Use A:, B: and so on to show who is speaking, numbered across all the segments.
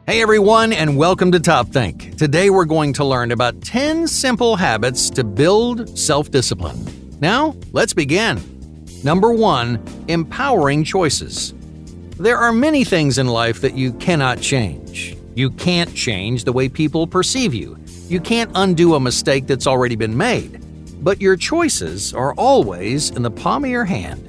A: Hey everyone, and welcome to Top Think. Today we're going to learn about 10 simple habits to build self-discipline. Now, let's begin. Number 1, empowering choices. There are many things in life that you cannot change. You can't change the way people perceive you. You can't undo a mistake that's already been made. But your choices are always in the palm of your hand.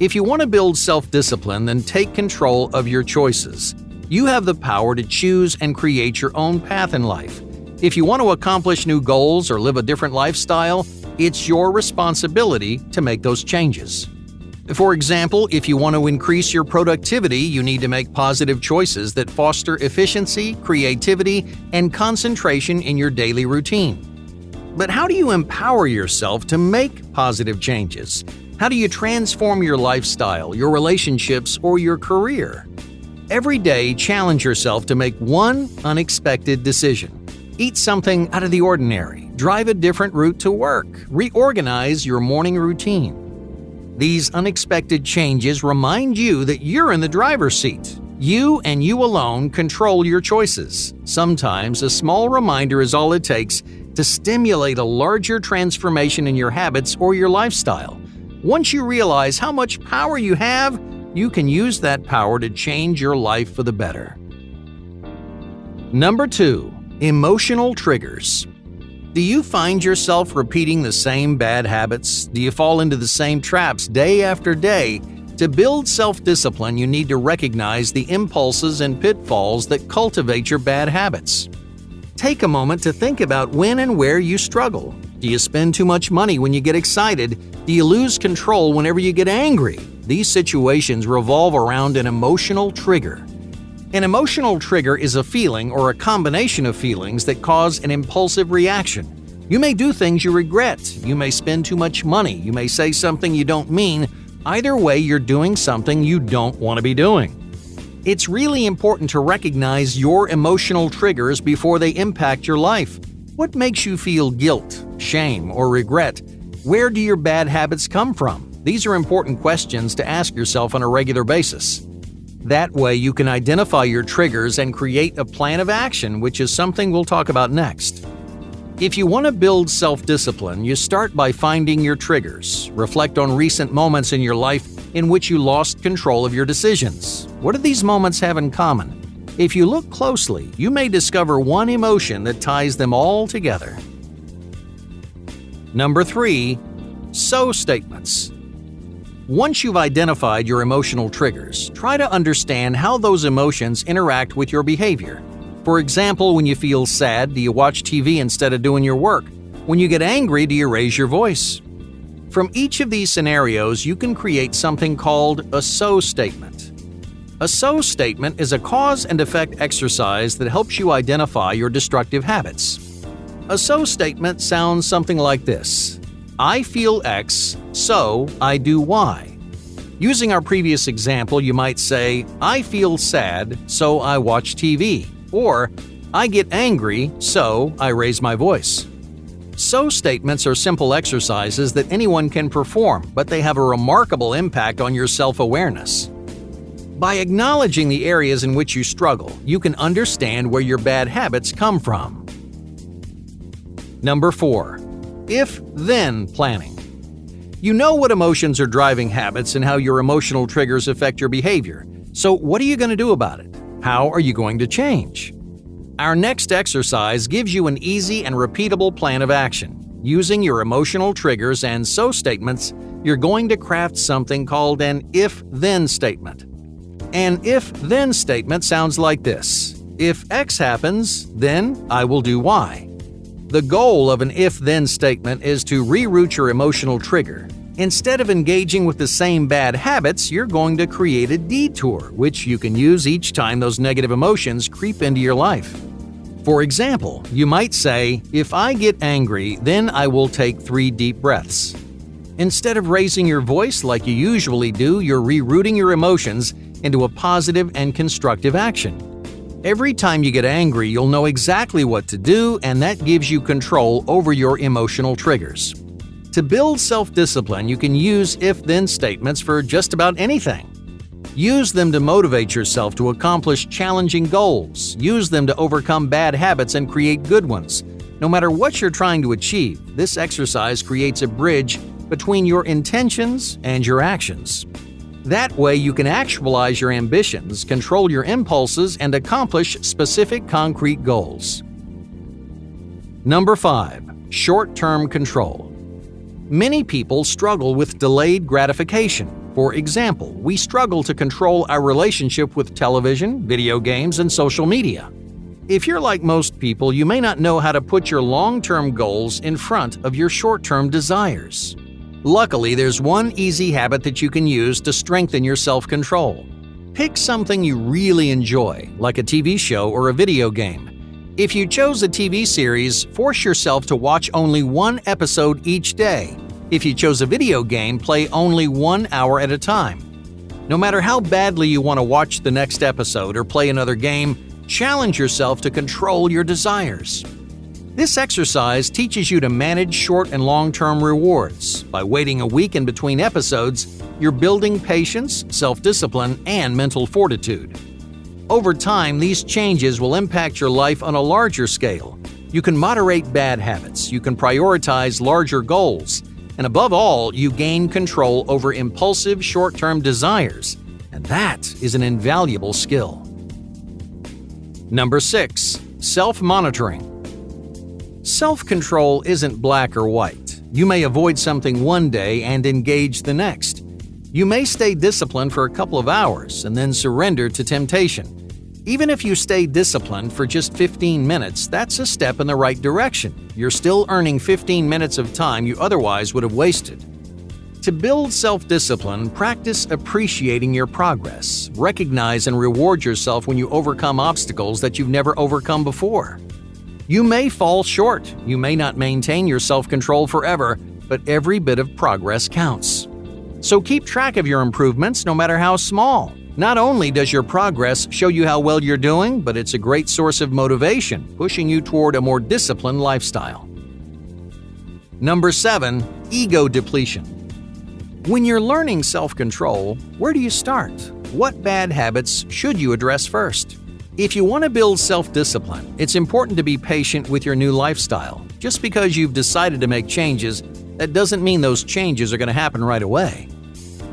A: If you want to build self-discipline, then take control of your choices. You have the power to choose and create your own path in life. If you want to accomplish new goals or live a different lifestyle, it's your responsibility to make those changes. For example, if you want to increase your productivity, you need to make positive choices that foster efficiency, creativity, and concentration in your daily routine. But how do you empower yourself to make positive changes? How do you transform your lifestyle, your relationships, or your career? Every day, challenge yourself to make one unexpected decision. Eat something out of the ordinary, drive a different route to work, reorganize your morning routine. These unexpected changes remind you that you're in the driver's seat. You and you alone control your choices. Sometimes a small reminder is all it takes to stimulate a larger transformation in your habits or your lifestyle. Once you realize how much power you have, you can use that power to change your life for the better. Number 2, emotional triggers. Do you find yourself repeating the same bad habits? Do you fall into the same traps day after day? To build self-discipline, you need to recognize the impulses and pitfalls that cultivate your bad habits. Take a moment to think about when and where you struggle. Do you spend too much money when you get excited? Do you lose control whenever you get angry? These situations revolve around an emotional trigger. An emotional trigger is a feeling or a combination of feelings that cause an impulsive reaction. You may do things you regret. You may spend too much money. You may say something you don't mean. Either way, you're doing something you don't want to be doing. It's really important to recognize your emotional triggers before they impact your life. What makes you feel guilt, shame, or regret? Where do your bad habits come from? These are important questions to ask yourself on a regular basis. That way, you can identify your triggers and create a plan of action, which is something we'll talk about next. If you want to build self-discipline, you start by finding your triggers. Reflect on recent moments in your life in which you lost control of your decisions. What do these moments have in common? If you look closely, you may discover one emotion that ties them all together. Number 3, so statements. Once you've identified your emotional triggers, try to understand how those emotions interact with your behavior. For example, when you feel sad, do you watch TV instead of doing your work? When you get angry, do you raise your voice? From each of these scenarios, you can create something called a so statement. A so statement is a cause and effect exercise that helps you identify your destructive habits. A so statement sounds something like this: I feel X, so I do Y. Using our previous example, you might say, I feel sad, so I watch TV. Or, I get angry, so I raise my voice. So statements are simple exercises that anyone can perform, but they have a remarkable impact on your self-awareness. By acknowledging the areas in which you struggle, you can understand where your bad habits come from. Number 4, if-then planning. You know what emotions are driving habits and how your emotional triggers affect your behavior. So what are you going to do about it? How are you going to change? Our next exercise gives you an easy and repeatable plan of action. Using your emotional triggers and so statements, you're going to craft something called an if-then statement. An if-then statement sounds like this: if X happens, then I will do Y. The goal of an if-then statement is to reroute your emotional trigger. Instead of engaging with the same bad habits, you're going to create a detour, which you can use each time those negative emotions creep into your life. For example, you might say, if I get angry, then I will take 3 deep breaths. Instead of raising your voice like you usually do, you're rerouting your emotions into a positive and constructive action. Every time you get angry, you'll know exactly what to do, and that gives you control over your emotional triggers. To build self-discipline, you can use if-then statements for just about anything. Use them to motivate yourself to accomplish challenging goals. Use them to overcome bad habits and create good ones. No matter what you're trying to achieve, this exercise creates a bridge between your intentions and your actions. That way you can actualize your ambitions, control your impulses, and accomplish specific concrete goals. Number 5. Short-term control. Many people struggle with delayed gratification. For example, we struggle to control our relationship with television, video games, and social media. If you're like most people, you may not know how to put your long-term goals in front of your short-term desires. Luckily, there's one easy habit that you can use to strengthen your self-control. Pick something you really enjoy, like a TV show or a video game. If you chose a TV series, force yourself to watch only one episode each day. If you chose a video game, play only 1 hour at a time. No matter how badly you want to watch the next episode or play another game, challenge yourself to control your desires. This exercise teaches you to manage short and long-term rewards. By waiting a week in between episodes, you're building patience, self-discipline, and mental fortitude. Over time, these changes will impact your life on a larger scale. You can moderate bad habits, you can prioritize larger goals, and above all, you gain control over impulsive short-term desires. And that is an invaluable skill. Number 6. Self-monitoring. Self-control isn't black or white. You may avoid something one day and engage the next. You may stay disciplined for a couple of hours and then surrender to temptation. Even if you stay disciplined for just 15 minutes, that's a step in the right direction. You're still earning 15 minutes of time you otherwise would have wasted. To build self-discipline, practice appreciating your progress. Recognize and reward yourself when you overcome obstacles that you've never overcome before. You may fall short, you may not maintain your self-control forever, but every bit of progress counts. So keep track of your improvements, no matter how small. Not only does your progress show you how well you're doing, but it's a great source of motivation, pushing you toward a more disciplined lifestyle. Number 7. Ego depletion. When you're learning self-control, where do you start? What bad habits should you address first? If you want to build self-discipline, it's important to be patient with your new lifestyle. Just because you've decided to make changes, that doesn't mean those changes are going to happen right away.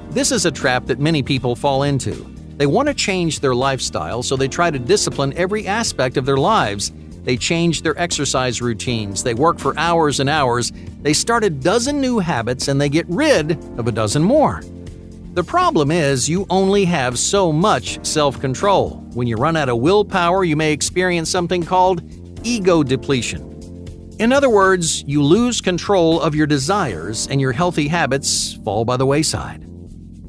A: This is a trap that many people fall into. They want to change their lifestyle, so they try to discipline every aspect of their lives. They change their exercise routines, they work for hours and hours, they start a dozen new habits, and they get rid of a dozen more. The problem is you only have so much self-control. When you run out of willpower, you may experience something called ego depletion. In other words, you lose control of your desires and your healthy habits fall by the wayside.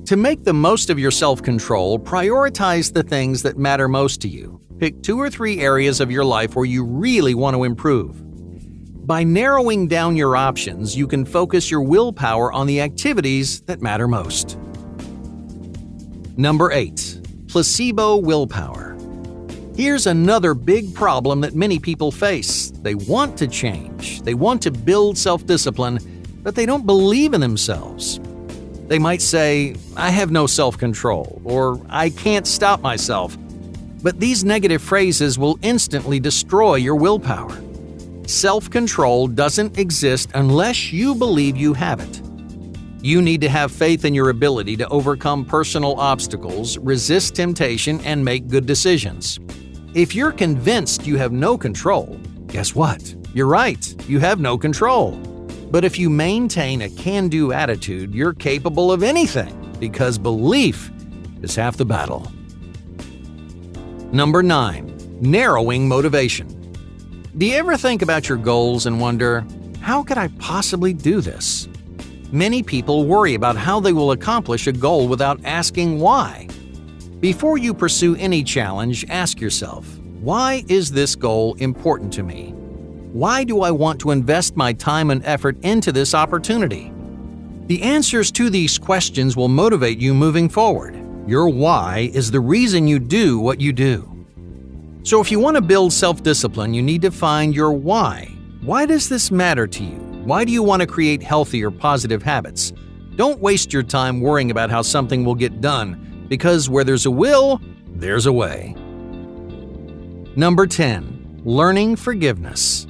A: To make the most of your self-control, prioritize the things that matter most to you. Pick 2 or 3 areas of your life where you really want to improve. By narrowing down your options, you can focus your willpower on the activities that matter most. Number 8. Placebo willpower. Here's another big problem that many people face. They want to change. They want to build self-discipline, but they don't believe in themselves. They might say, "I have no self-control," or "I can't stop myself." But these negative phrases will instantly destroy your willpower. Self-control doesn't exist unless you believe you have it. You need to have faith in your ability to overcome personal obstacles, resist temptation, and make good decisions. If you're convinced you have no control, guess what? You're right, you have no control. But if you maintain a can-do attitude, you're capable of anything, because belief is half the battle. Number 9. Narrowing motivation. Do you ever think about your goals and wonder, how could I possibly do this? Many people worry about how they will accomplish a goal without asking why. Before you pursue any challenge, ask yourself, why is this goal important to me? Why do I want to invest my time and effort into this opportunity? The answers to these questions will motivate you moving forward. Your why is the reason you do what you do. So if you want to build self-discipline, you need to find your why. Why does this matter to you? Why do you want to create healthy or positive habits? Don't waste your time worrying about how something will get done. Because where there's a will, there's a way. Number 10. Learning forgiveness.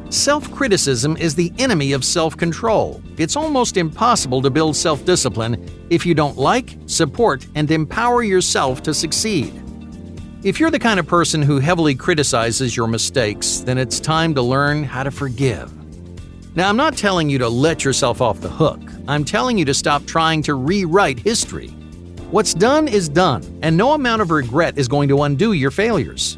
A: Self-criticism is the enemy of self-control. It's almost impossible to build self-discipline if you don't like, support, and empower yourself to succeed. If you're the kind of person who heavily criticizes your mistakes, then it's time to learn how to forgive. Now, I'm not telling you to let yourself off the hook. I'm telling you to stop trying to rewrite history. What's done is done, and no amount of regret is going to undo your failures.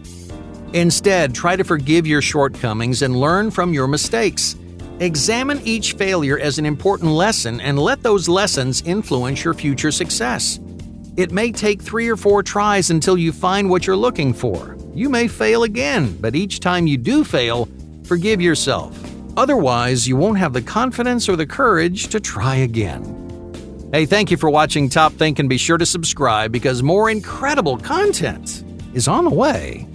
A: Instead, try to forgive your shortcomings and learn from your mistakes. Examine each failure as an important lesson and let those lessons influence your future success. It may take 3 or 4 tries until you find what you're looking for. You may fail again, but each time you do fail, forgive yourself. Otherwise, you won't have the confidence or the courage to try again. Hey, thank you for watching Top Think, and be sure to subscribe because more incredible content is on the way.